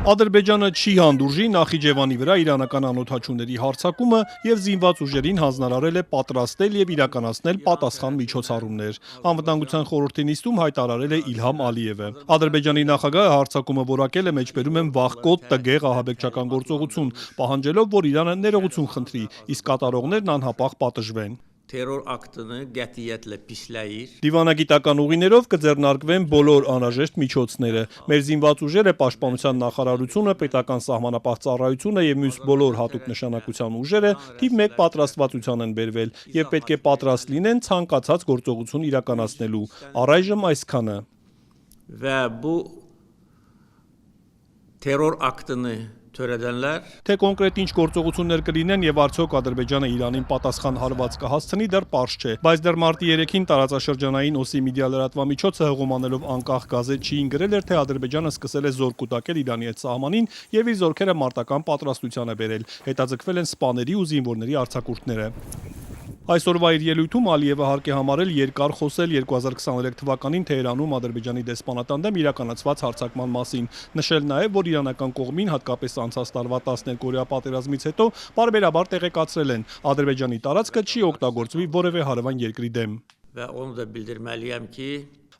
Ադրբեջանը չի հանդուրժի Նախիջևանի վրա իրանական անօդաչուների հարձակումը եւ զինված ուժերին հանձնարարել է պատրաստել եւ իրականացնել պատասխան միջոցառումներ։ Անվտանգության խորհրդի նիստում հայտարարել է Իլհամ Ալիևը։ Ադրբեջանի նախագահը հարձակումը որակել է մեջբերում են վաղկոտ տգեղ ահաբեկչական գործողություն, պահանջելով, որ Իրանը ներողություն խնդրի, իսկ կատարողներն անհապաղ պատժվեն։ Terror aktını qətiyyətlə pisləyir. Դիվանագիտական ուղիներով կձեռնարկվեն բոլոր անհրաժեշտ միջոցները։ Մեր զինված ուժերը, Պաշտպանության նախարարությունը, պետական սահմանապահ ծառայությունը եւ մյուս բոլոր հատուկ նշանակության ուժերը թիվ 1 պատրաստվածության են բերվել եւ պետք է պատրաստ լինեն ցանկացած գործողություն իրականացնելու։ Առայժմ այսքանը։ Və bu terror aktını törədənlər Թե կոնկրետ ինչ գործողություններ կլինեն եւ արդյոք Ադրբեջանը Իրանին պատասխան հարված կհասցնի, դեռ պարզ չէ։ Բայց դեռ մարտի 3-ին տարածաշրջանային OSI մեդիա լրատվամիջոցը հղումանելով անկախ գազետ-չիին գրել էր, թե Ադրբեջանը սկսել է զոր կուտակել Իրանի հետ սահմանին եւ իր զորքերը մարտական պատրաստության է բերել։ Հետաձգվել են սպաների ու զինվորների արձակուրդները։ Այսօրվա իր ելույթում Ալիևը հարկ է համարել երկար խոսել 2023 թվականին Թեհրանում Ադրբեջանի դեսպանատան դեմ իրականացված հարձակման մասին, նշել նաև, որ իրանական կողմին հատկապես անցած տարվա 12-օրյա պատերազմից հետո պարբերաբար տեղեկացրել են, Ադրբեջանի տարածքը չի օգտագործվի որևէ հարևան երկրի դեմ։ Və onu da bildirməliyəm ki,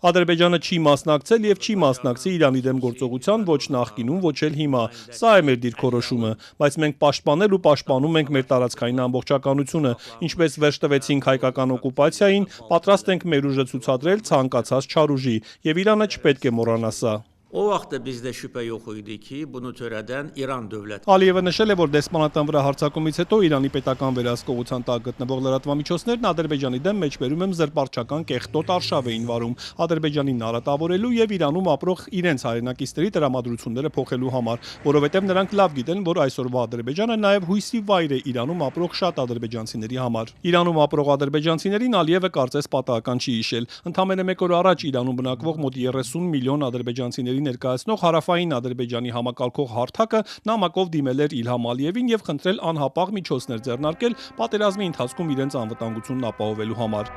Ադրբեջանը չի մասնակցել եւ չի մասնակցի Իրանի դեմ գործողության ոչ նախկինում, ոչ էլ հիմա։ Սա է մեր դիրքորոշումը, բայց մենք պաշտպանել ու պաշտպանում ենք մեր տարածքային ամբողջականությունը, ինչպես վերջ տվեցինք հայկական օկուպացիային, պատրաստ ենք մեր ուժը ցուցադրել ցանկացած չար ուժի, եւ Իրանը չպետք է մոռանա սա։ o vaxtda bizdə şübhə yox idi ki, bunu törədən İran dövləti. Ալիևը նշել է, որ դեսպանատան վրա հարձակումից հետո Իրանի պետական վերահսկողության տակ գտնվող լրատվամիջոցներն Ադրբեջանի դեմ մեջբերում են զրպարտչական կեղտոտ արշավ էին վարում, Ադրբեջանին նարատավորելու եւ Իրանում ապրող իրենց հայրենակիցների տրամադրությունները փոխելու համար, որովհետեւ նրանք լավ գիտեն, որ այսօրվա Ադրբեջանը նաեւ հույսի վայր է Իրանում ապրող շատ ադրբեջանցիների համար։ Իրանում ապրող ադրբեջանցիներին Ալիևը կարծես պատահական չի հիշել։ Ընդամենը 1 օր առաջ Իրանում բնակվող մոտ 30 միլիոն ադրբեջանցիների ներկայացնող հարավային Ադրբեջանի համակարգող հարթակը նամակով դիմել էր Իլհամ Ալիևին եւ խնդրել անհապաղ միջոցներ ձեռնարկել պատերազմի ընթացքում իրենց անվտանգությունն ապահովելու համար։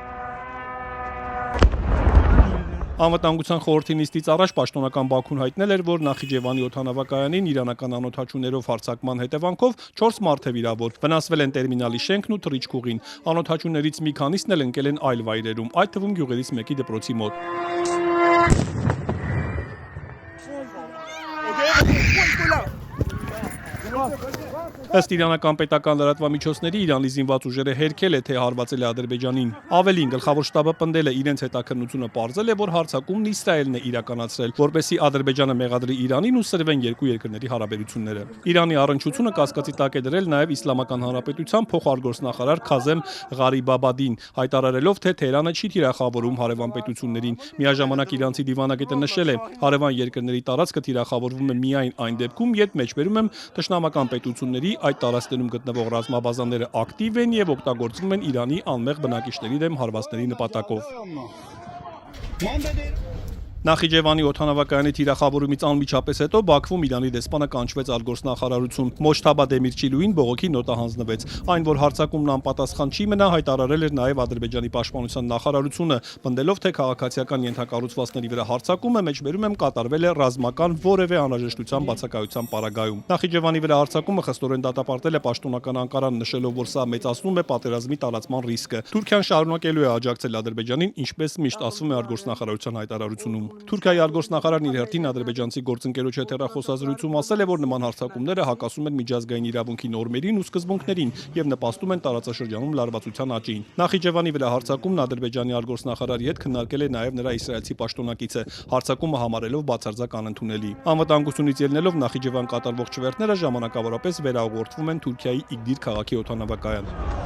Անվտանգության խորհրդի նիստից առաջ պաշտոնական Բաքուն հայտնել էր, որ Նախիջևանի օդանավակայանին իրանական անօդաչուներով հարձակման հետևանքով 4 մարդ է վիրավոր։ Վնասվել են տերմինալի շենքն ու թռիչքուղին։ Անօդաչուներից մի քանիսն էլ ընկել են այլ վայրերում, այդ թվում գյուղերից մեկի դպրոցի մոտ։ Ըստ իրանական պետական լրատվամիջոցների Իրանի զինված ուժերը հերքել է, թե հարվածել է Ադրբեջանին։ Ավելին, գլխավոր շտաբը պնդել է իրենց հետաքննությունը պարզել է, որ հարձակումն Իսրայելն է իրականացրել, որպեսզի Ադրբեջանը մեղադրի Իրանին ու սրվեն երկու երկրների հարաբերությունները։ Իրանի առնչությունը կասկածի տակ է դրել նաև Իսլամական Հանրապետության փոխարգործնախարար Քազեմ Ղարիբաբադին, հայտարարելով, թե Թեհրանը չի թիրախավորում հարևան պետություններին։ Միաժամանակ իրանցի դիվանագետը նշել է, հարևան երկրների տարածքը թիրախավորվում է միայն այն դեպքում, երբ մեջբերում են թշնամական պետությունների այդ տարածքներում գտնվող ռազմաբազաները ակտիվ են եւ օգտագործվում են Իրանի անմեղ բնակիչների դեմ հարվածների նպատակով։ Նախիջևանի օդանավակայանի թիրախավորումից անմիջապես հետո Բաքվում Իրանի դեսպանը կանչվեց արտգործնախարարություն։ Մոջթաբա Դեմիրճիլուին բողոքի նոտա հանձնվեց։ Այն, որ հարձակումն անպատասխան չի մնա, հայտարարել էր նաև Ադրբեջանի պաշտպանության նախարարությունը, պնդելով, թե քաղաքացիական ենթակառուցվածքների վրա հարձակումը մեջբերում եմ կատարվել է ռազմական որևէ անհրաժեշտության բացակայության պարագայում։ Նախիջևանի վրա հարձակումը խստորեն դատապարտել է պաշտոնական Անկարան, նշելով, որ սա մեծացնում է պատերազմի տարածման ռիսկը։ Թուրքիան շարունակելու է աջակցել Ադրբեջանին, ինչպես միշտ ասվում է արտգործնախարարության հայտարարությունում։ Թուրքիայի արտգործնախարարն իր հերթին ադրբեջանցի գործընկերոջ հետ հեռախոսազրույցում ասել է, որ նման հարձակումները հակասում են միջազգային իրավունքի նորմերին ու սկզբունքներին եւ նպաստում են տարածաշրջանում լարվածության աճին։ Նախիջևանի վրա հարձակումն Ադրբեջանի արտգործնախարարի հետ քննարկել է նաեւ նրա իսրայելցի պաշտոնակիցը, հարձակումը համարելով բացարձակ անընդունելի։ Անվտանգությունից ելնելով Նախիջևան կատարվող չվերթները ժամանակավորապես վերաուղղորդվում են Թուրքիայի Իգդիր քաղաքի օդանավակայան։